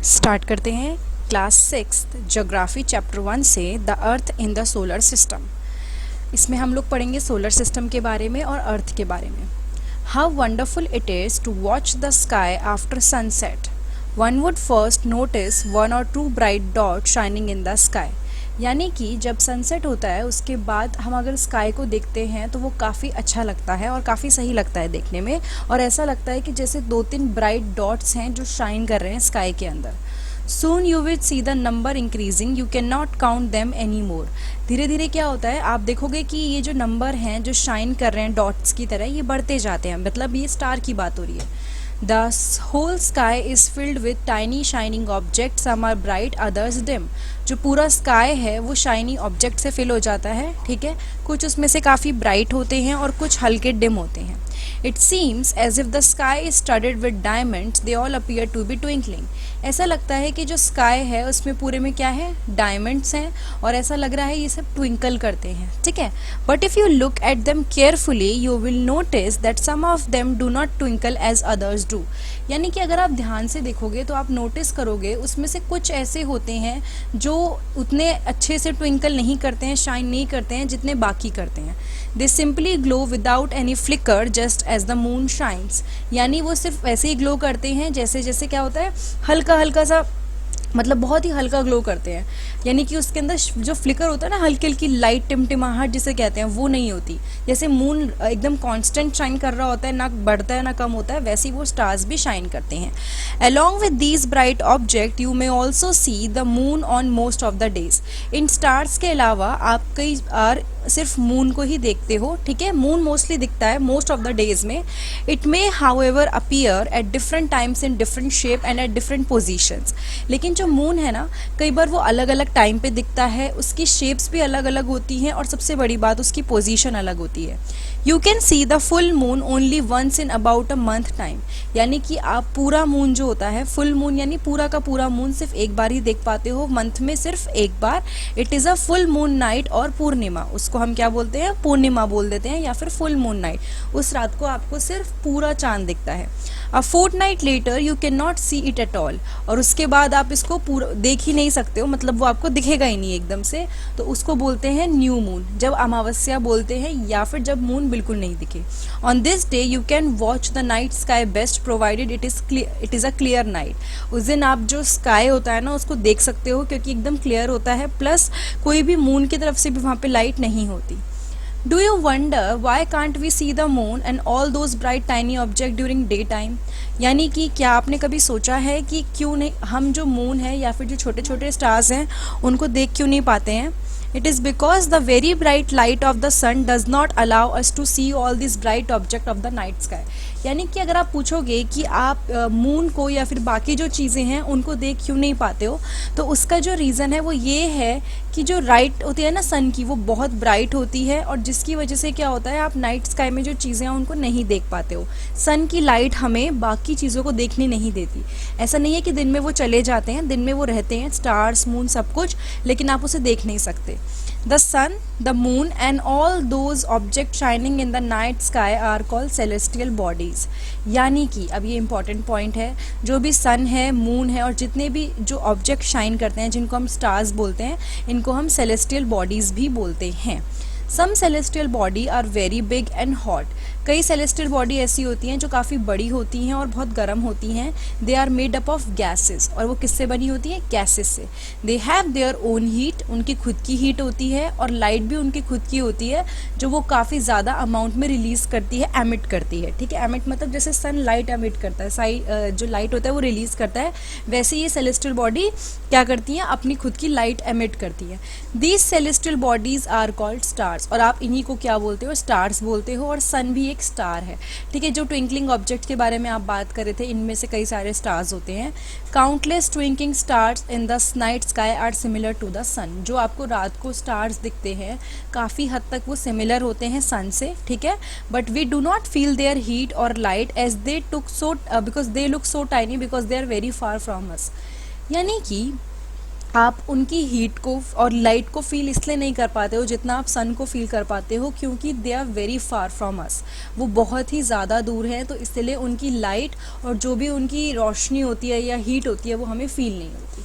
Start करते हैं class 6 geography chapter 1 से the earth in the solar system. इसमें हम लोग पढ़ेंगे सोलर सिस्टम के बारे में और अर्थ के बारे में। How wonderful it is to watch the sky after sunset. One would first notice one or two bright dot shining in the sky. यानी कि जब सनसेट होता है उसके बाद हम अगर स्काई को देखते हैं तो वो काफ़ी अच्छा लगता है और काफ़ी सही लगता है देखने में, और ऐसा लगता है कि जैसे 2-3 ब्राइट डॉट्स हैं जो शाइन कर रहे हैं स्काई के अंदर। Soon you will see the number increasing, you cannot count them anymore। धीरे धीरे क्या होता है, आप देखोगे कि ये जो नंबर हैं जो शाइन कर रहे हैं डॉट्स की तरह, ये बढ़ते जाते हैं, मतलब ये स्टार की बात हो रही है। The whole sky is filled with tiny shining objects, some are bright, others dim। जो पूरा स्काई है वो शाइनी ऑब्जेक्ट से फिल हो जाता है, ठीक है। कुछ उसमें से काफ़ी ब्राइट होते हैं और कुछ हल्के डिम होते हैं। It seems as if the sky is studded with diamonds, they all appear to be twinkling। ऐसा लगता है कि जो स्काई है उसमें पूरे में क्या है, डायमंड्स हैं, और ऐसा लग रहा है ये सब ट्विंकल करते हैं, ठीक है। But if you look at them carefully you will notice that some of them do not twinkle as others do. यानी कि अगर आप ध्यान से देखोगे तो आप नोटिस करोगे उसमें से कुछ ऐसे होते हैं जो उतने अच्छे से ट्विंकल नहीं करते हैं, शाइन नहीं करते हैं जितने बाकी करते हैं। They simply glow without any flicker just as the moon shines. यानी वो सिर्फ वैसे ही ग्लो करते हैं जैसे जैसे क्या होता है, हल्का हल्का सा, मतलब बहुत ही हल्का ग्लो करते हैं। यानी कि उसके अंदर जो फ्लिकर होता है ना, हल्की हल्की लाइट टिमटिमाहट जिसे कहते हैं, वो नहीं होती। जैसे मून एकदम कांस्टेंट शाइन कर रहा होता है, ना बढ़ता है ना कम होता है, वैसे ही वो स्टार्स भी शाइन करते हैं। Along with these bright object you may also see the moon on most of the days. In stars के अलावा आप कई बार सिर्फ मून को ही देखते हो, ठीक है। मून मोस्टली दिखता है मोस्ट ऑफ द डेज में। It may however appear at different times in different shape and at different positions. लेकिन जो मून है ना, कई बार वो अलग अलग टाइम पे दिखता है, उसकी शेप्स भी अलग अलग होती हैं, और सबसे बड़ी बात उसकी पोजीशन अलग होती है। You can see the full moon only once in about a month time. यानी कि आप पूरा मून जो होता है, फुल मून यानी पूरा का पूरा मून सिर्फ एक बार ही देख पाते हो, मंथ में सिर्फ एक बार। It is a full moon night और पूर्णिमा, उसको हम क्या बोलते हैं, पूर्णिमा बोल देते हैं, या फिर फुल मून नाइट। उस रात को आपको सिर्फ पूरा चांद दिखता है। A fortnight later you can not see it at all. और उसके बाद आप इसको पूरा देख ही नहीं सकते हो, मतलब वो आपको दिखेगा ही नहीं एकदम से, तो उसको बोलते हैं न्यू मून, जब अमावस्या बोलते हैं, या फिर जब मून बिल्कुल नहीं दिखे। On this day you can watch the night sky best provided it is a clear night. उस दिन आप जो स्काई होता है ना उसको देख सकते हो, क्योंकि एकदम क्लियर होता है, प्लस कोई भी मून की तरफ से भी वहाँ पे लाइट नहीं होती। Do you wonder why can't we see the moon and all those bright tiny objects during daytime? यानी कि क्या आपने कभी सोचा है कि क्यों नहीं हम जो मून है या फिर जो छोटे छोटे स्टार्स हैं उनको देख क्यों नहीं पाते हैं? It is because the very bright light of the sun does not allow us to see all these bright objects of the night sky। यानी कि अगर आप पूछोगे कि आप मून को या फिर बाकी जो चीज़ें हैं उनको देख क्यों नहीं पाते हो, तो उसका जो रीज़न है वो ये है कि जो लाइट होती है ना सन की, वो बहुत ब्राइट होती है, और जिसकी वजह से क्या होता है, आप नाइट स्काई में जो चीज़ें हैं उनको नहीं देख पाते हो। सन की लाइट हमें बाकी चीज़ों को देखने नहीं देती। ऐसा नहीं है कि दिन में वो चले जाते हैं, दिन में वो रहते हैं, स्टार्स मून सब कुछ, लेकिन आप उसे देख नहीं सकते। The sun, the moon and all those objects shining in the night sky are called celestial bodies। यानी कि अब ये इम्पॉर्टेंट पॉइंट है, जो भी सन है, मून है, और जितने भी जो ऑब्जेक्ट शाइन करते हैं जिनको हम स्टार्स बोलते हैं, इनको हम सेलेस्टियल बॉडीज़ भी बोलते हैं। Some celestial body are very big and hot. कई सेलेस्टियल बॉडी ऐसी होती हैं जो काफ़ी बड़ी होती हैं और बहुत गर्म होती हैं। They are made up of gases, और वो किससे बनी होती है, गैसेस से। They have their own heat, उनकी खुद की हीट होती है, और लाइट भी उनकी खुद की होती है जो वो काफ़ी ज़्यादा अमाउंट में रिलीज़ करती है, एमिट करती है, ठीक है। एमिट मतलब जैसे सन लाइट एमिट करता है, जो लाइट होता है वो रिलीज़ करता है, वैसे ये सेलेस्टियल बॉडी क्या करती हैं, अपनी खुद की लाइट एमिट करती है। These celestial bodies are called stars, और आप इन्हीं को क्या बोलते हो, स्टार्स बोलते हो। और सन भी एक स्टार है, ठीक है। जो ट्विंकलिंग ऑब्जेक्ट के बारे में आप बात कर रहे थे, इनमें से कई सारे स्टार्स होते हैं। Countless twinkling stars in the night sky are similar to the sun. जो आपको रात को स्टार्स दिखते हैं काफ़ी हद तक वो सिमिलर होते हैं सन से, ठीक है। But we do not feel their heat और light as they because they look so tiny because they are very far from us. यानी कि आप उनकी हीट को और लाइट को फील इसलिए नहीं कर पाते हो जितना आप सन को फील कर पाते हो, क्योंकि they are very far from us, वो बहुत ही ज़्यादा दूर है, तो इसलिए उनकी लाइट और जो भी उनकी रोशनी होती है या हीट होती है वो हमें फील नहीं होती।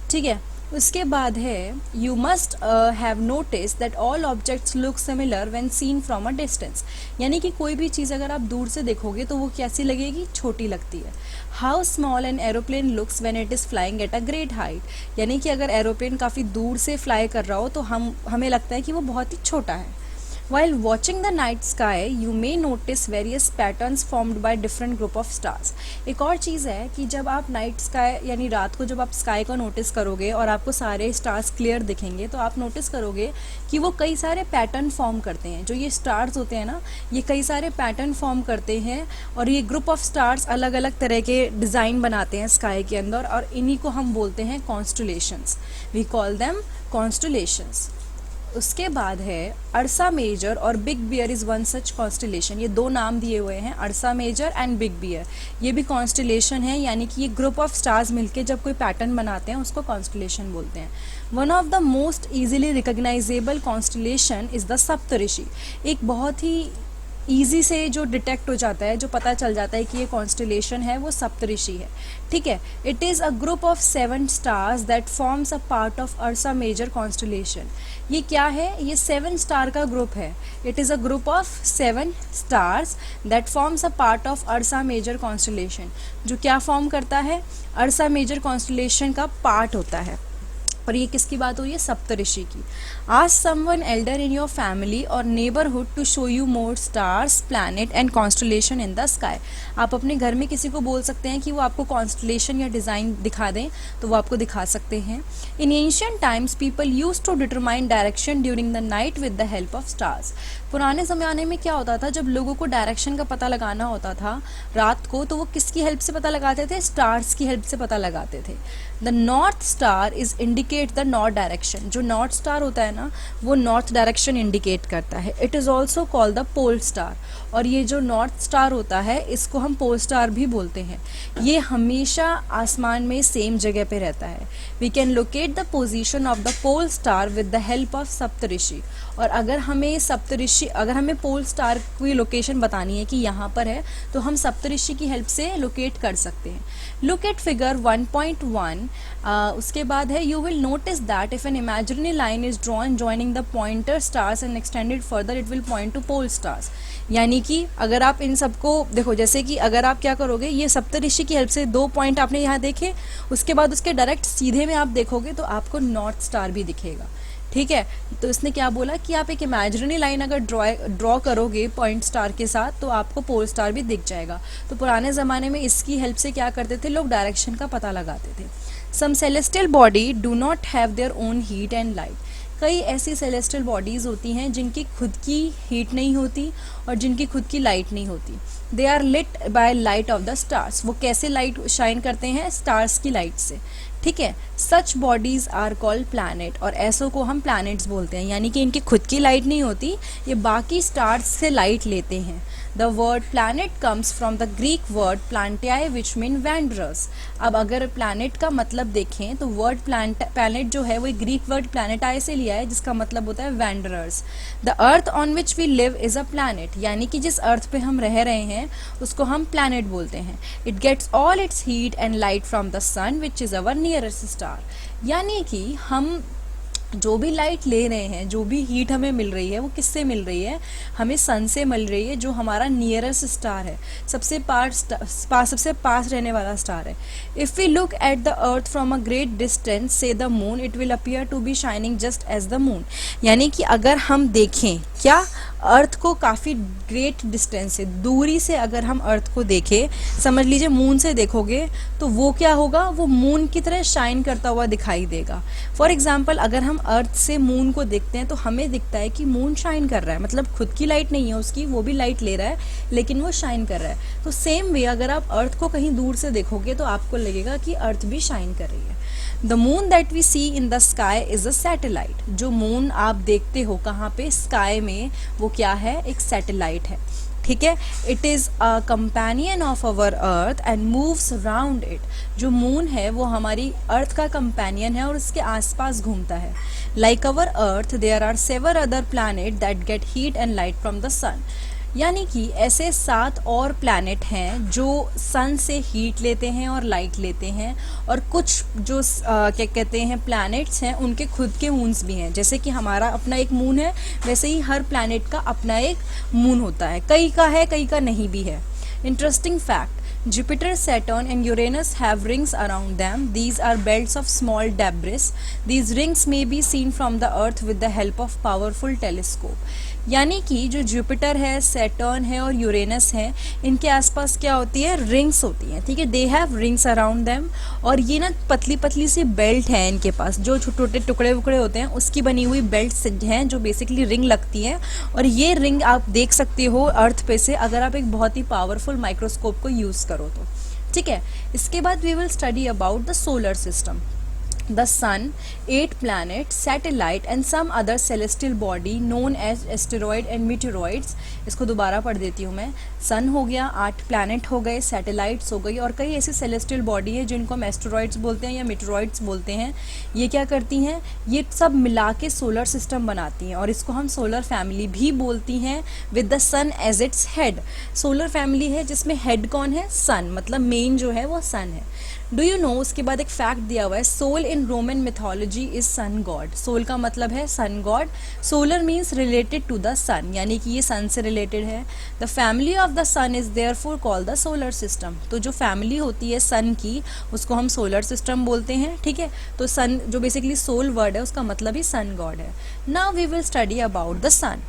ठीक है, उसके बाद है you must have notice that all objects look similar when seen from a distance, यानी कि कोई भी चीज़ अगर आप दूर से देखोगे तो वो कैसी लगेगी, छोटी लगती है। How small an aeroplane looks when it is flying at a great height, यानी कि अगर एरोप्लेन काफ़ी दूर से फ्लाई कर रहा हो तो हमें लगता है कि वो बहुत ही छोटा है। While watching the night sky, you may notice various patterns formed by different group of stars. एक और चीज़ है कि जब आप नाइट स्काई यानी रात को जब आप स्काई को नोटिस करोगे और आपको सारे स्टार्स क्लियर दिखेंगे तो आप नोटिस करोगे कि वो कई सारे पैटर्न फॉर्म करते हैं। जो ये स्टार्स होते हैं ना, ये कई सारे पैटर्न फॉर्म करते हैं और ये ग्रुप ऑफ स्टार्स अलग अलग तरह के डिज़ाइन बनाते हैं स्काई के अंदर, और इन्हीं को हम बोलते हैं constellations. We call them constellations. उसके बाद है अर्सा मेजर और Big Bear is one such constellation. ये दो नाम दिए हुए हैं, Ursa Major and Big Bear. ये भी कॉन्स्टलेशन है, यानी कि ये ग्रुप ऑफ स्टार्स मिलके जब कोई पैटर्न बनाते हैं उसको कॉन्स्टलेशन बोलते हैं। One of the most easily recognisable constellation is the Saptarishi. एक बहुत ही ईजी से जो डिटेक्ट हो जाता है, जो पता चल जाता है कि ये कॉन्स्टलेशन है, वो सप्तऋषि है। ठीक है, it is a group of 7 stars that forms a part of Ursa Major constellation. ये क्या है, ये 7 स्टार का ग्रुप है। It is a group of 7 stars that forms a part of Ursa Major constellation. जो क्या फॉर्म करता है, अर्सा मेजर कॉन्स्टलेशन का पार्ट होता है। और ये किसकी बात हुई है, सप्तऋषि की। Ask someone elder in your family or neighbourhood to show you more stars, planet and constellation in the sky. आप अपने घर में किसी को बोल सकते हैं कि वो आपको कॉन्स्टलेशन या डिज़ाइन दिखा दें, तो वो आपको दिखा सकते हैं। In ancient times people use to determine direction during the night with the help of stars. पुराने ज़माने में क्या होता था, जब लोगों को डायरेक्शन का पता लगाना होता था रात को, तो वो किसकी हेल्प से पता लगाते थे, स्टार्स की हेल्प से पता लगाते थे। The north star is indicate the north direction. जो नॉर्थ स्टार होता है ना, वो नॉर्थ डायरेक्शन इंडिकेट करता है। It is also called the pole star. और ये जो नॉर्थ स्टार होता है इसको हम पोल स्टार भी बोलते हैं। ये हमेशा आसमान में सेम जगह पे रहता है। We can locate the position of the pole star with the help of Saptarishi. और अगर हमें पोल स्टार की लोकेशन बतानी है कि यहाँ पर है, तो हम सप्तऋषि की हेल्प से लोकेट कर सकते हैं। Look at figure 1.1। उसके बाद है you will notice that if an imaginary line is drawn joining the pointer stars and extended further it will point to pole stars. यानी कि अगर आप इन सबको देखो, जैसे कि अगर आप क्या करोगे, ये सप्तऋषि की हेल्प से 2 पॉइंट आपने यहाँ देखे, उसके बाद उसके डायरेक्ट सीधे में आप देखोगे तो आपको नॉर्थ स्टार भी दिखेगा। ठीक है, तो इसने क्या बोला कि आप एक इमेजिनरी लाइन अगर ड्रॉ करोगे पॉइंट स्टार के साथ तो आपको पोल स्टार भी दिख जाएगा। तो पुराने ज़माने में इसकी हेल्प से क्या करते थे, लोग डायरेक्शन का पता लगाते थे। Some celestial body do not have their own heat and light. कई ऐसी सेलेस्टियल बॉडीज़ होती हैं जिनकी खुद की हीट नहीं होती और जिनकी खुद की लाइट नहीं होती। They are lit by light of the stars. वो कैसे लाइट शाइन करते हैं, स्टार्स की लाइट से। ठीक है, सच बॉडीज़ आर कॉल्ड प्लैनेट। और ऐसों को हम प्लैनेट्स बोलते हैं, यानी कि इनकी खुद की लाइट नहीं होती, ये बाकी स्टार्स से लाइट लेते हैं। The word planet comes from the Greek word planetai which mean wanderers. अब अगर प्लैनेट का मतलब देखें तो वर्ड प्लैनेट जो है वो ग्रीक वर्ड प्लांटियाई से लिया है, जिसका मतलब होता है wanderers. The earth on which we live is a planet. यानी कि जिस अर्थ पे हम रह रहे हैं उसको हम प्लैनेट बोलते हैं। It gets all its heat and light from the sun which is our nearest star. यानी कि हम जो भी लाइट ले रहे हैं, जो भी हीट हमें मिल रही है, वो किससे मिल रही है, हमें सन से मिल रही है, जो हमारा नियरेस्ट स्टार है, सबसे पास रहने वाला स्टार है। If we look at the earth from a great distance से the moon it will appear to be shining just as the moon. यानी कि अगर हम देखें क्या अर्थ को काफ़ी ग्रेट डिस्टेंस से, दूरी से अगर हम अर्थ को देखें, समझ लीजिए मून से देखोगे तो वो क्या होगा, वो मून की तरह शाइन करता हुआ दिखाई देगा। फॉर एग्जाम्पल अगर हम अर्थ से मून को देखते हैं तो हमें दिखता है कि मून शाइन कर रहा है, मतलब खुद की लाइट नहीं है उसकी, वो भी लाइट ले रहा है लेकिन वो शाइन कर रहा है। तो सेम वे अगर आप अर्थ को कहीं दूर से देखोगे तो आपको लगेगा कि अर्थ भी शाइन कर रही है। The moon that we see in the sky is a satellite. जो मून आप देखते हो कहाँ पे, स्काई में, वो क्या है, एक सैटेलाइट है। ठीक है। It is a companion of our earth and moves round it. जो मून है वो हमारी अर्थ का कंपेनियन है और उसके आसपास घूमता है। Like our earth there are several other planet that get heat and light from the sun. यानी कि ऐसे 7 और प्लैनेट हैं जो सन से हीट लेते हैं और लाइट लेते हैं, और कुछ जो क्या कहते हैं प्लैनेट्स हैं उनके खुद के मून्स भी हैं। जैसे कि हमारा अपना एक मून है, वैसे ही हर प्लैनेट का अपना एक मून होता है, कई का है कई का नहीं भी है। Interesting fact, Jupiter, Saturn and Uranus have rings around them. These are belts of small debris. These rings may be seen from the earth with the help of powerful telescope. यानी कि जो जुपिटर है, Saturn है और Uranus है, इनके आसपास क्या होती है, रिंग्स होती हैं, ठीक है। They have rings around them, और ये ना पतली पतली सी बेल्ट है इनके पास, जो छोटे छोटे टुकड़े वुकड़े होते हैं उसकी बनी हुई बेल्ट हैं जो बेसिकली रिंग लगती हैं। और ये रिंग आप देख सकते हो अर्थ पे से अगर आप एक बहुत ही पावरफुल माइक्रोस्कोप को यूज़ करो तो, ठीक है। इसके बाद we will study about the solar system. The sun, 8 planets, satellite and some other celestial body known as asteroid and meteoroids। इसको दोबारा पढ़ देती हूँ मैं। सन हो गया, 8 प्लैनेट हो गए, सैटेलाइट्स हो गई, और कई ऐसी सेलेस्टियल बॉडी है जिनको हम एस्टेरॉइड्स बोलते हैं या मीटेरॉइड्स बोलते हैं। ये क्या करती हैं, ये सब मिला के सोलर सिस्टम बनाती हैं, और इसको हम सोलर फैमिली भी बोलती हैं with the sun as its head. Solar family है जिसमें हेड कौन है, सन, मतलब मेन जो है वो सन है। डू यू नो, उसके बाद एक फैक्ट दिया हुआ है, Sol in Roman mythology is sun god. Sol का मतलब है sun god. Solar means related to the sun, यानी कि ये सन से रिलेटेड है। The family of the sun is therefore called the solar system. तो जो फैमिली होती है सन की उसको हम सोलर सिस्टम बोलते हैं, ठीक है। तो सन जो बेसिकली सोल वर्ड है उसका मतलब ही सन गॉड है। Now we will study about the sun.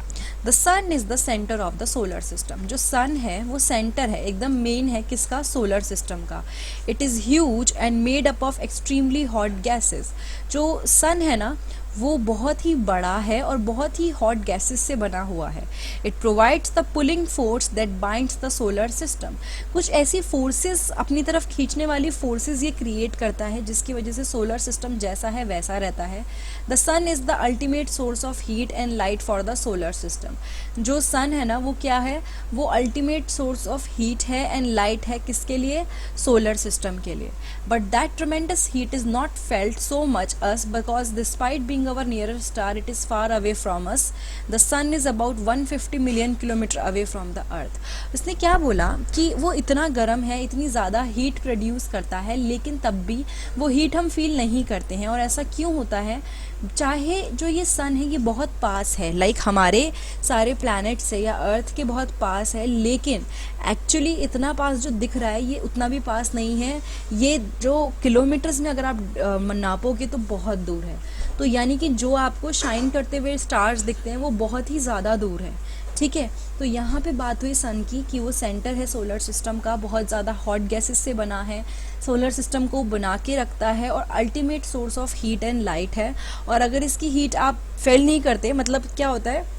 The sun is the centre of the solar system. जो सन है वो सेंटर है, एकदम मेन है किसका, सोलर सिस्टम का। It is huge and made up of extremely hot gases. जो sun है ना वो बहुत ही बड़ा है और बहुत ही हॉट गैसेस से बना हुआ है। It provides the pulling force that binds the solar system. कुछ ऐसी फोर्सेस, अपनी तरफ खींचने वाली फोर्सेस ये क्रिएट करता है जिसकी वजह से सोलर सिस्टम जैसा है वैसा रहता है। The sun is the ultimate source of heat and light for the solar system. जो सन है ना वो क्या है, वो अल्टीमेट सोर्स ऑफ हीट है एंड लाइट है, किसके लिए, सोलर सिस्टम के लिए। But that tremendous heat is not felt so much us because despite being our nearer star, it is far away from us. The sun is about 150 million kilometer away from the earth. उसने क्या बोला कि वो इतना गर्म है, इतनी ज़्यादा हीट प्रोड्यूस करता है, लेकिन तब भी वो हीट हम फील नहीं करते हैं। और ऐसा क्यों होता है, चाहे जो ये सन है ये बहुत पास है, लाइक हमारे सारे प्लैनेट से या अर्थ के बहुत पास है, लेकिन एक्चुअली इतना पास जो दिख रहा है ये उतना भी पास नहीं है। ये जो किलोमीटर्स में अगर आप नापोगे तो बहुत दूर है। तो यानी कि जो आपको शाइन करते हुए स्टार्स दिखते हैं वो बहुत ही ज़्यादा दूर है, ठीक है। तो यहाँ पे बात हुई सन की कि वो सेंटर है सोलर सिस्टम का, बहुत ज़्यादा हॉट गैसेस से बना है, सोलर सिस्टम को बना के रखता है और ultimate source of heat and light है। और अगर इसकी हीट आप फील नहीं करते, मतलब क्या होता है,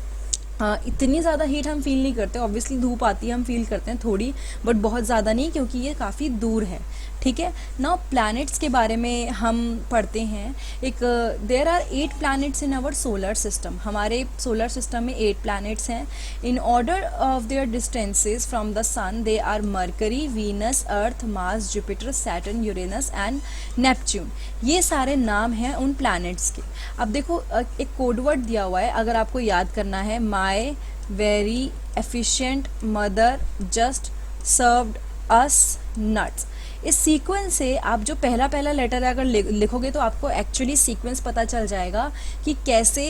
इतनी ज़्यादा हीट हम फील नहीं करते, ऑब्वियसली धूप आती है हम फील करते हैं थोड़ी, बट बहुत ज़्यादा नहीं क्योंकि ये काफ़ी दूर है, ठीक है। नाउ प्लैनेट्स के बारे में हम पढ़ते हैं। एक there are 8 planets in our solar system. हमारे सोलर सिस्टम में 8 प्लैनेट्स हैं। In order of their distances from the sun they are Mercury, Venus, Earth, Mars, Jupiter, Saturn, Uranus and Neptune. ये सारे नाम हैं उन प्लैनेट्स के। अब देखो एक कोडवर्ड दिया हुआ है, अगर आपको याद करना है, my, very, efficient, mother, just, served, us, nuts. इस सीक्वेंस से आप जो पहला पहला लेटर अगर लिखोगे तो आपको एक्चुअली सीक्वेंस पता चल जाएगा कि कैसे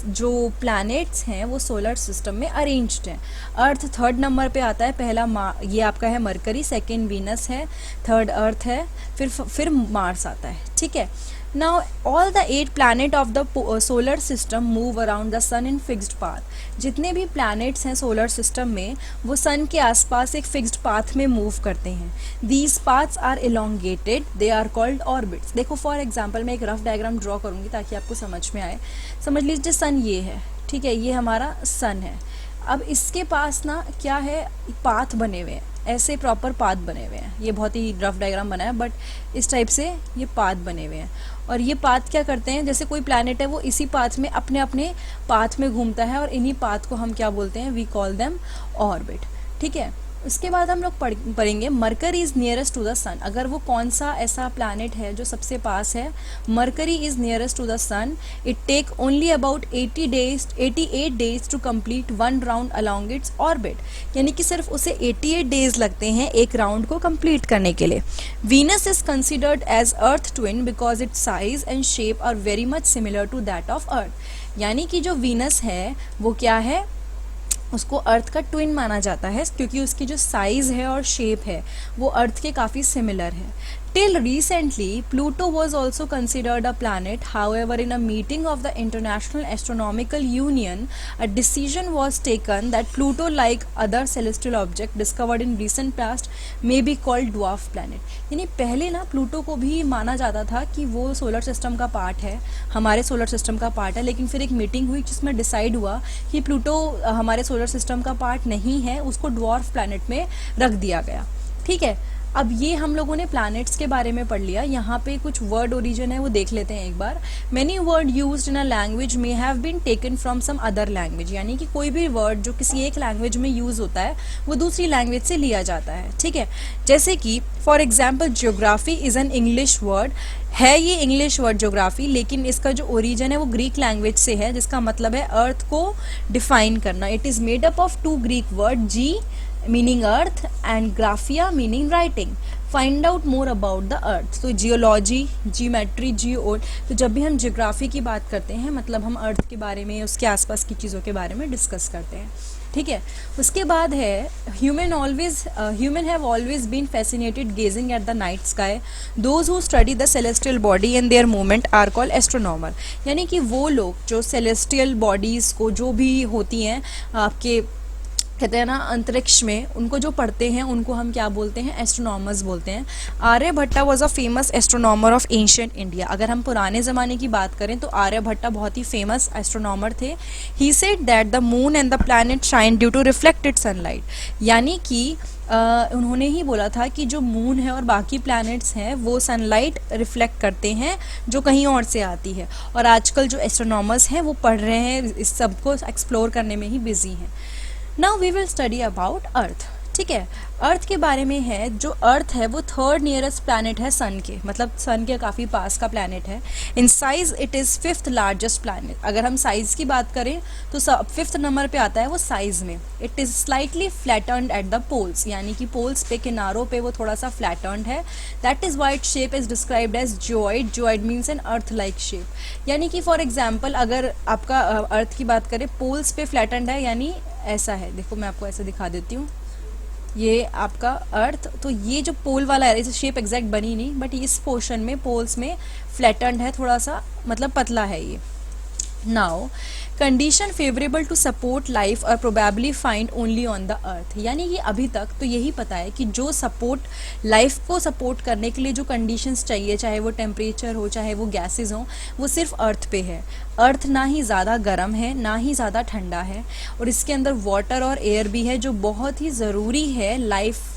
जो प्लैनेट्स हैं वो सोलर सिस्टम में अरेंज्ड हैं। अर्थ 3rd नंबर पे आता है, पहला ये आपका है मरकरी, 2nd वीनस है, 3rd अर्थ है, फिर मार्स आता है, ठीक है। Now all the 8 planet of the solar system move around the sun in fixed path। जितने भी planets हैं सोलर सिस्टम में वो सन के आसपास एक फिक्स्ड पाथ में मूव करते हैं। These paths are elongated, they are called orbits। देखो फॉर एग्जांपल मैं एक रफ डायग्राम ड्रॉ करूँगी ताकि आपको समझ में आए। समझ लीजिए सन ये है, ठीक है, ये हमारा सन है। अब इसके पास ना क्या है, पाथ बने हुए हैं, ऐसे प्रॉपर पाथ बने हुए हैं, ये बहुत ही रफ डायग्राम बना है बट इस टाइप से ये पाथ बने हुए हैं। और ये पाथ क्या करते हैं, जैसे कोई प्लैनेट है वो इसी पाथ में अपने अपने पाथ में घूमता है और इन्हीं पाथ को हम क्या बोलते हैं, वी कॉल देम ऑर्बिट। ठीक है, उसके बाद हम लोग पढ़ेंगे Mercury is nearest to the sun. अगर वो कौन सा ऐसा प्लैनेट है जो सबसे पास है, Mercury is nearest to the sun, it take only about 88 days to complete one round along its orbit. यानी कि सिर्फ उसे 88 डेज लगते हैं एक राउंड को कंप्लीट करने के लिए। Venus is considered as Earth twin because its size and shape are very much similar to that of Earth. यानी कि जो वीनस है वो क्या है, उसको अर्थ का ट्विन माना जाता है क्योंकि उसकी जो साइज है और शेप है वो अर्थ के काफ़ी सिमिलर है। Till recently Pluto was also considered a planet, however in a meeting of the international astronomical union a decision was taken that Pluto like other celestial object discovered in recent past may be called dwarf planet. यानी पहले ना Pluto को भी माना जाता था कि वो सोलर सिस्टम का पार्ट है, हमारे सोलर सिस्टम का पार्ट है, लेकिन फिर एक मीटिंग हुई जिसमें डिसाइड हुआ कि प्लूटो हमारे सोलर सिस्टम का पार्ट नहीं है, उसको ड्वार्फ प्लैनेट में रख दिया गया। ठीक है, अब ये हम लोगों ने प्लैनेट्स के बारे में पढ़ लिया। यहाँ पे कुछ वर्ड ओरिजिन है वो देख लेते हैं एक बार। Many word used in a language may have been taken from some other language. यानी कि कोई भी वर्ड जो किसी एक लैंग्वेज में यूज़ होता है वो दूसरी लैंग्वेज से लिया जाता है। ठीक है, जैसे कि for example geography is an English word है, ये इंग्लिश वर्ड ज्योग्राफी, लेकिन इसका जो ओरिजिन है वो ग्रीक लैंग्वेज से है, जिसका मतलब है अर्थ को डिफाइन करना। It is made up of two Greek word, Ge meaning earth and graphia meaning writing. Find out more about the earth. तो जियोलॉजी, जियोमेट्री, तो जब भी हम जियोग्राफी की बात करते हैं मतलब हम अर्थ के बारे में, उसके आसपास की चीज़ों के बारे में डिस्कस करते हैं। ठीक है, उसके बाद है human have always been fascinated gazing at the night sky. Those who study the celestial body and their movement are called astronomer. यानी कि वो लोग जो सेलेस्टियल बॉडीज़ को जो भी होती हैं आपके कहते हैं ना अंतरिक्ष में, उनको जो पढ़ते हैं उनको हम क्या बोलते हैं, एस्ट्रोनॉमर्स बोलते हैं। Aryabhata was a famous astronomer of ancient India. अगर हम पुराने ज़माने की बात करें तो आर्यभट्टा बहुत ही फेमस एस्ट्रोनॉमर थे। He said that the moon and the planet shine due to reflected sunlight. यानी कि उन्होंने ही बोला था कि जो मून है और बाकी प्लैनेट्स हैं वो सनलाइट रिफ्लेक्ट करते हैं जो कहीं और से आती है, और आजकल जो एस्ट्रोनॉमर्स हैं वो पढ़ रहे हैं, इस सब को एक्सप्लोर करने में ही बिजी हैं। Now we will study about earth. ठीक है, अर्थ के बारे में है, जो अर्थ है वो थर्ड नियरेस्ट प्लैनेट है सन के, मतलब सन के काफ़ी पास का प्लैनेट है। In size it is fifth largest planet. अगर हम साइज़ की बात करें तो फिफ्थ नंबर पे आता है वो साइज़ में। It is slightly flattened at the poles, यानी कि पोल्स पे, किनारों पे वो थोड़ा सा फ्लैटर्नड है। That is why it shape is described as geoid. Geoid means an earth like shape. यानी कि फॉर एग्जाम्पल अगर आपका अर्थ की बात करें, पोल्स पे फ्लैटर्नड है, यानी ऐसा है, देखो मैं आपको ऐसे दिखा देती हूँ, ये आपका अर्थ, तो ये जो पोल वाला है, इसे शेप एग्जैक्ट बनी नहीं बट इस पोर्शन में पोल्स में फ्लैटन्ड है, थोड़ा सा मतलब पतला है ये। Now condition favourable to support life और probably found only on the earth. यानी कि अभी तक तो यही पता है कि जो सपोर्ट लाइफ को सपोर्ट करने के लिए जो कंडीशंस चाहिए, चाहे वो टेम्परेचर हो चाहे वो गैसेस हों, वो सिर्फ अर्थ पे है। अर्थ ना ही ज़्यादा गर्म है ना ही ज़्यादा ठंडा है, और इसके अंदर वाटर और एयर भी है जो बहुत ही ज़रूरी है लाइफ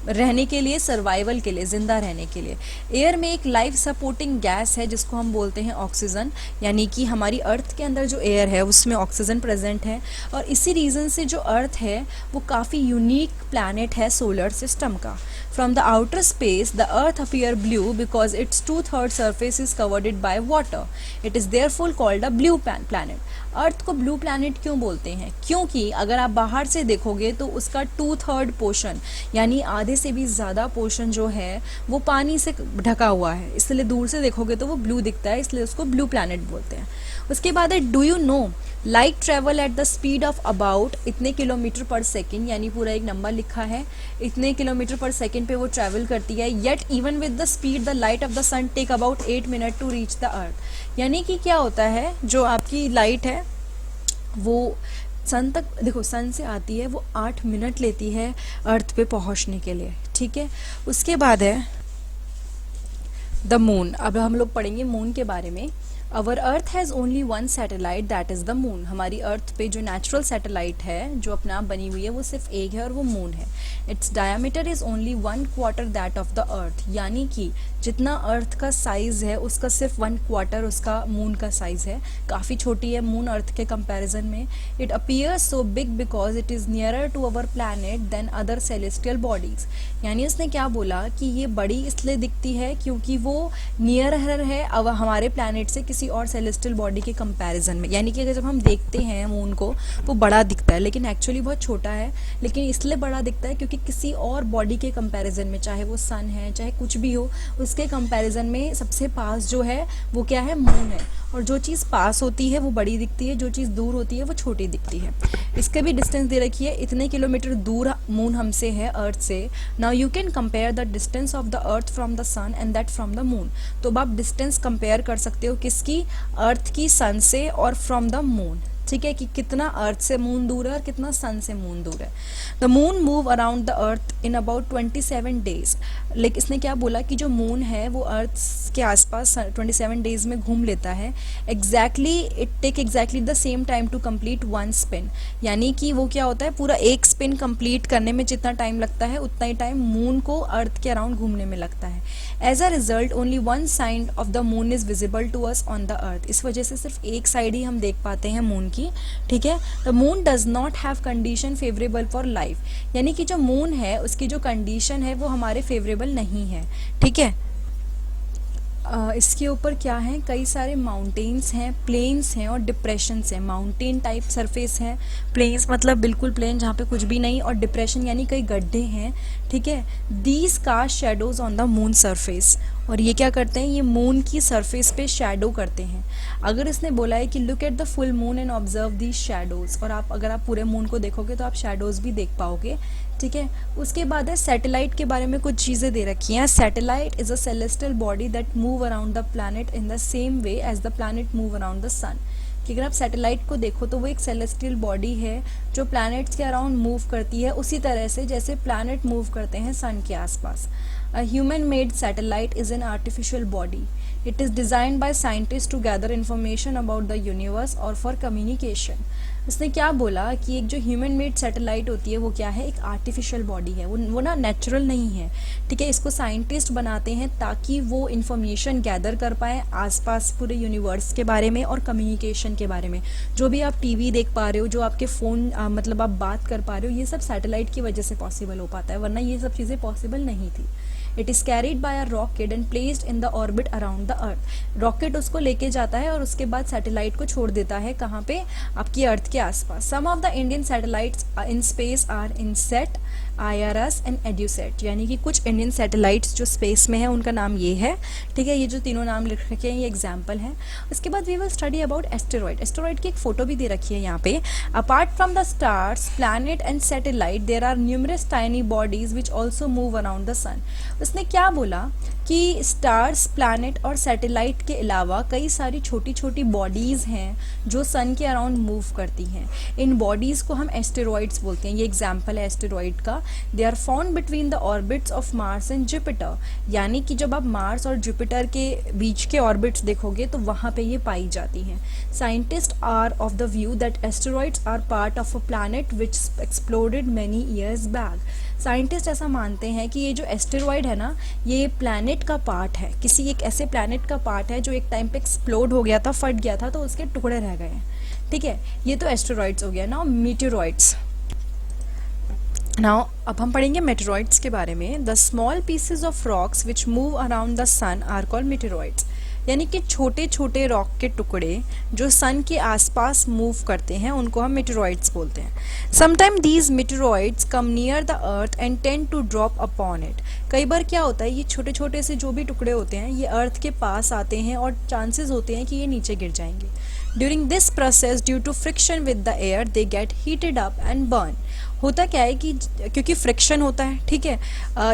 रहने के लिए, सर्वाइवल के लिए, ज़िंदा रहने के लिए। एयर में एक लाइफ सपोर्टिंग गैस है जिसको हम बोलते हैं ऑक्सीजन। यानी कि हमारी अर्थ के अंदर जो एयर है उसमें ऑक्सीजन प्रेजेंट है, और इसी रीज़न से जो अर्थ है वो काफ़ी यूनिक प्लैनेट है सोलर सिस्टम का। From the outer space, the Earth appear blue because its 2/3 surface is covered by water. It is therefore called a blue planet. अर्थ को ब्लू प्लैनेट क्यों बोलते हैं? क्योंकि अगर आप बाहर से देखोगे तो उसका 2/3 पोर्शन यानी आधे से भी ज़्यादा पोर्शन जो है वो पानी से ढका हुआ है, इसलिए दूर से देखोगे तो वो ब्लू दिखता है, इसलिए उसको ब्लू प्लैनेट बोलते हैं। उसके बाद है do you know light travel at the speed of about इतने किलोमीटर पर सेकेंड, यानी पूरा एक नंबर लिखा है, इतने किलोमीटर पर सेकेंड पे वो ट्रैवल करती है। Yet even with the speed the light of the sun take about 8 minute to reach the earth. यानी कि क्या होता है, जो आपकी लाइट है वो सन तक, देखो सन से आती है, वो 8 मिनट लेती है अर्थ पे पहुंचने के लिए। ठीक है, उसके बाद है द मून। अब हम लोग पढ़ेंगे मून के बारे में। Our earth has only one satellite that is the moon. हमारी अर्थ पे जो नेचुरल सैटेलाइट है जो अपने आप बनी हुई है वो सिर्फ एक है और वो मून है। Its diameter is only 1/4 that of the earth, यानी कि जितना अर्थ का साइज़ है उसका सिर्फ 1/4 उसका मून का साइज़ है। काफ़ी छोटी है मून अर्थ के कंपैरिजन में। It appears so big because it is nearer to our planet than other celestial bodies. यानी उसने क्या बोला कि ये बड़ी इसलिए दिखती है क्योंकि वो नियरर है अब हमारे प्लैनेट से किसी और सेलेस्टियल बॉडी के कंपैरिजन में। यानी कि अगर जब हम देखते हैं मून को वो बड़ा दिखता है लेकिन एक्चुअली बहुत छोटा है, लेकिन इसलिए बड़ा दिखता है क्योंकि किसी और बॉडी के कंपैरिजन में, चाहे वो सन है चाहे कुछ भी हो, उसके कंपैरिजन में सबसे पास जो है वो क्या है, मून है। और जो चीज़ पास होती है वो बड़ी दिखती है, जो चीज़ दूर होती है वो छोटी दिखती है। इसके भी डिस्टेंस दे रखी है, इतने किलोमीटर दूर मून हमसे है अर्थ से। Now you can compare the distance of the earth from the sun and that from the moon. तो अब आप डिस्टेंस कंपेयर कर सकते हो किसकी, अर्थ की सन से और फ्रॉम द मून। ठीक है, कि कितना अर्थ से मून दूर है और कितना सन से मून दूर है। The moon move around the earth in about 27 days. लेकिन इसने क्या बोला कि जो मून है वो अर्थ के आसपास 27 डेज में घूम लेता है। It take exactly the same time to complete one spin. यानी कि वो क्या होता है, पूरा एक स्पिन कंप्लीट करने में जितना टाइम लगता है उतना ही टाइम मून को अर्थ के अराउंड घूमने में लगता है। As a result only one side of the moon is visible to us on the earth. इस वजह से सिर्फ एक साइड ही हम देख पाते हैं मून की। ठीक है, the moon does not have condition favourable for life. यानी कि जो मून है उसकी जो कंडीशन है वो हमारे फेवरेबल नहीं है। ठीक है, इसके ऊपर क्या है, कई सारे माउंटेन्स हैं, प्लेन्स हैं और डिप्रेशंस हैं। माउंटेन टाइप सरफेस है, प्लेन्स मतलब बिल्कुल प्लेन जहाँ पे कुछ भी नहीं, और डिप्रेशन यानी कई गड्ढे हैं। ठीक है, these cast shadows on the moon surface. और ये क्या करते हैं, ये मून की सरफेस पे शेडो करते हैं। अगर इसने बोला है कि look at the full moon and observe these shadows, और अगर आप पूरे मून को देखोगे तो आप शेडोज भी देख पाओगे। ठीक है, उसके बाद है सैटेलाइट के बारे में कुछ चीज़ें दे रखी हैं। Satellite is a celestial body that move around the planet in the same way as the planet move around the sun. कि अगर आप सैटेलाइट को देखो तो वो एक सेलेस्टियल बॉडी है जो प्लैनेट्स के अराउंड मूव करती है उसी तरह से जैसे प्लैनेट मूव करते हैं सन के आसपास। A human made satellite is an artificial body. It is designed by scientists to gather information about the universe or for communication. उसने क्या बोला कि एक जो ह्यूमन मेड सैटेलाइट होती है वो क्या है, एक आर्टिफिशियल बॉडी है, वो ना नेचुरल नहीं है। ठीक है, इसको साइंटिस्ट बनाते हैं ताकि वो इन्फॉर्मेशन गैदर कर पाए आसपास पूरे यूनिवर्स के बारे में और कम्युनिकेशन के बारे में। जो भी आप टीवी देख पा रहे हो, जो आपके फ़ोन मतलब आप बात कर पा रहे हो, ये सब सैटेलाइट की वजह से पॉसिबल हो पाता है, वरना ये सब चीज़ें पॉसिबल नहीं थी। It is carried bye a rocket and placed in the orbit around the earth. Rocket उसको लेके जाता है और उसके बाद सैटेलाइट को छोड़ देता है कहाँ पे, आपकी अर्थ के आसपास। Some of the Indian satellites in space are INSAT, IRS and EDUSAT. यानी कि कुछ इंडियन सैटेलाइट्स जो स्पेस में है उनका नाम ये है। ठीक है, ये जो तीनों नाम लिख रखे हैं ये एग्जाम्पल है। उसके बाद we will study about asteroid. Asteroid की एक फोटो भी दे रखी है यहाँ पे। Apart from the stars, planet and satellite there are numerous tiny bodies which also move around the sun. उसने क्या बोला कि स्टार्स, प्लैनेट और सैटेलाइट के अलावा कई सारी छोटी छोटी बॉडीज़ हैं जो सन के अराउंड मूव करती हैं। इन बॉडीज़ को हम एस्टेरॉइड्स बोलते हैं। ये एग्जाम्पल है एस्टेरॉइड का। They are found between the orbits of Mars and Jupiter. यानी कि जब आप मार्स और जुपिटर के बीच के ऑर्बिट्स देखोगे तो वहाँ पे ये पाई जाती हैं। Scientist are of the view that asteroids are part of a planet which exploded many years back. साइंटिस्ट ऐसा मानते हैं कि ये जो एस्टेरॉइड है ना, ये प्लैनेट का पार्ट है, किसी एक ऐसे प्लैनेट का पार्ट है जो एक टाइम पे एक्सप्लोड हो गया था, फट गया था, तो उसके टुकड़े रह गए हैं। ठीक है, ये तो एस्टेरॉइड्स हो गया। Now meteoroids. नाउ अब हम पढ़ेंगे मेटेरॉइड्स के बारे में। The small pieces of rocks which move around the sun are called meteoroids. यानी कि छोटे छोटे रॉक के टुकड़े जो सन के आसपास मूव करते हैं उनको हम मेटेरॉइड्स बोलते हैं। Sometime these meteoroids come near the earth and tend to drop upon it. कई बार क्या होता है, ये छोटे छोटे से जो भी टुकड़े होते हैं ये अर्थ के पास आते हैं और चांसेस होते हैं कि ये नीचे गिर जाएंगे। During this process due to friction with the air they get heated up and burn. होता क्या है कि क्योंकि फ्रिक्शन होता है, ठीक है,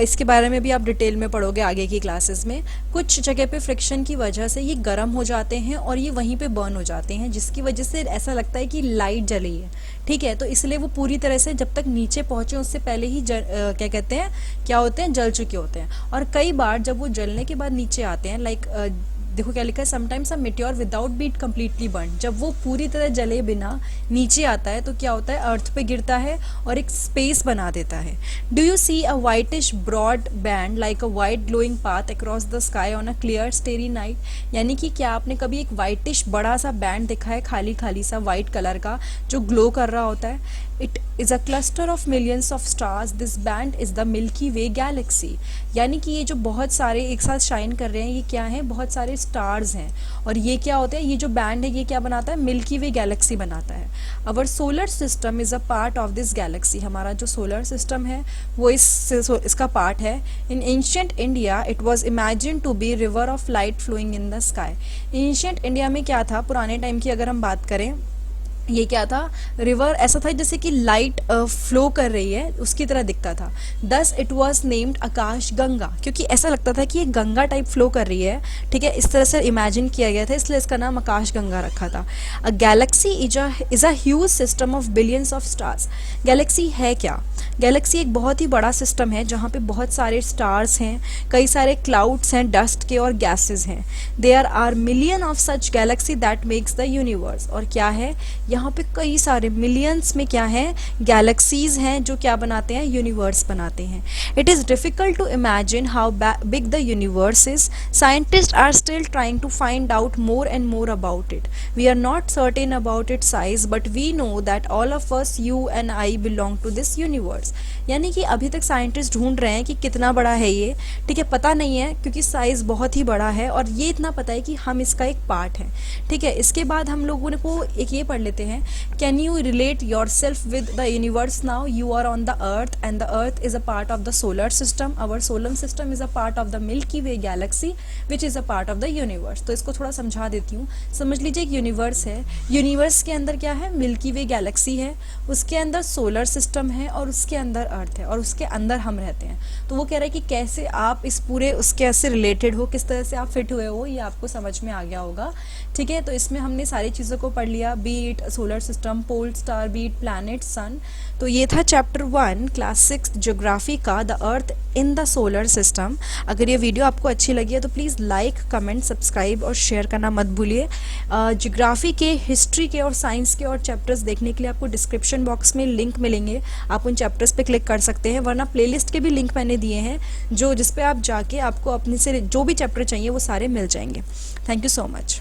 इसके बारे में भी आप डिटेल में पढ़ोगे आगे की क्लासेस में। कुछ जगह पे फ्रिक्शन की वजह से ये गर्म हो जाते हैं और ये वहीं पे बर्न हो जाते हैं, जिसकी वजह से ऐसा लगता है कि लाइट जली है। ठीक है, तो इसलिए वो पूरी तरह से जब तक नीचे पहुँचे उससे पहले ही क्या कहते हैं, क्या होते हैं, जल चुके होते हैं। और कई बार जब वो जलने के बाद नीचे आते हैं, लाइक देखो क्या लिखा है, समटाइम्स अ मीटियोर विदाउट बीट कंप्लीटली बर्न, जब वो पूरी तरह जले बिना नीचे आता है तो क्या होता है, अर्थ पे गिरता है और एक स्पेस बना देता है। Do you see a whitish broad band like a white glowing path across the sky on a clear starry night, यानी कि क्या आपने कभी एक वाइटिश बड़ा सा बैंड देखा है, खाली खाली सा वाइट कलर का जो ग्लो कर रहा होता है। It is a cluster of millions of stars, this band is the Milky Way Galaxy, यानी कि ये जो बहुत सारे एक साथ शाइन कर रहे हैं ये क्या है, बहुत सारे स्टार्स हैं, और ये क्या होते हैं, ये जो बैंड है ये क्या बनाता है, मिल्की वे गैलेक्सी बनाता है। Our solar system is a part of this galaxy, हमारा जो सोलर सिस्टम है वो इसका पार्ट है। In ancient India it was imagine to be river of light flowing in the sky, ancient India में क्या था, पुराने टाइम की अगर हम बात करें, ये क्या था, रिवर ऐसा था जैसे कि लाइट फ्लो कर रही है उसकी तरह दिखता था। दस इट वॉज नेम्ड आकाश गंगा, क्योंकि ऐसा लगता था कि ये गंगा टाइप फ्लो कर रही है, ठीक है, इस तरह से इमेजिन किया गया था, इसलिए इसका नाम आकाश गंगा रखा था। A galaxy is a huge system of billions of stars, galaxy है क्या, गैलेक्सी एक बहुत ही बड़ा सिस्टम है जहाँ पे बहुत सारे स्टार्स हैं, कई सारे क्लाउड्स हैं डस्ट के और गैसेस हैं। There are million of such galaxy that makes the universe, और क्या है, यहाँ पे कई सारे मिलियंस में क्या है, गैलेक्सीज हैं जो क्या बनाते हैं, यूनिवर्स बनाते हैं। It is difficult to imagine how big the universe is, scientist are still trying to find out more and more about it, we are not certain about it size but we know that all of us, you and I, belong to this universe, यानी कि अभी तक scientist ढूंढ रहे हैं कि कितना बड़ा है ये, ठीक है, पता नहीं है क्योंकि साइज बहुत ही बड़ा है, और ये इतना पता है कि हम इसका एक पार्ट हैं, ठीक है। इसके बाद हम लोगों को एक ये पढ़ लेते हैं, can you relate yourself with the universe now, you are on the earth and the earth is a part of the solar system, our solar system is a part of the Milky Way galaxy which is a part of the universe. तो इसको थोड़ा समझा देती हूँ, समझ लीजिए एक universe है, यूनिवर्स के अंदर क्या है, मिल्की वे गैलेक्सी है, उसके अंदर सोलर सिस्टम है और उसके अंदर अर्थ है और उसके अंदर हम रहते हैं। तो वो कह रहा है कि कैसे आप इस पूरे उसके से रिलेटेड हो, किस तरह से आप फिट हुए हो, ये आपको समझ में आ गया होगा, ठीक है। तो इसमें हमने सारी चीज़ों को पढ़ लिया, बीट सोलर सिस्टम, पोल स्टार, बीट प्लैनेट, सन। तो ये था चैप्टर 1 क्लास 6 ज्योग्राफी का, the earth in the solar system. अगर ये वीडियो आपको अच्छी लगी है तो प्लीज़ लाइक, कमेंट, सब्सक्राइब और शेयर करना मत भूलिए। ज्योग्राफी के, हिस्ट्री के और साइंस के और चैप्टर्स देखने के लिए आपको डिस्क्रिप्शन बॉक्स में लिंक मिलेंगे, आप उन चैप्टर्स पे क्लिक कर सकते हैं, वरना प्लेलिस्ट के भी लिंक मैंने दिए हैं जो जिस पे आप जाके आपको अपने से जो भी चैप्टर चाहिए वो सारे मिल जाएंगे। Thank you so much.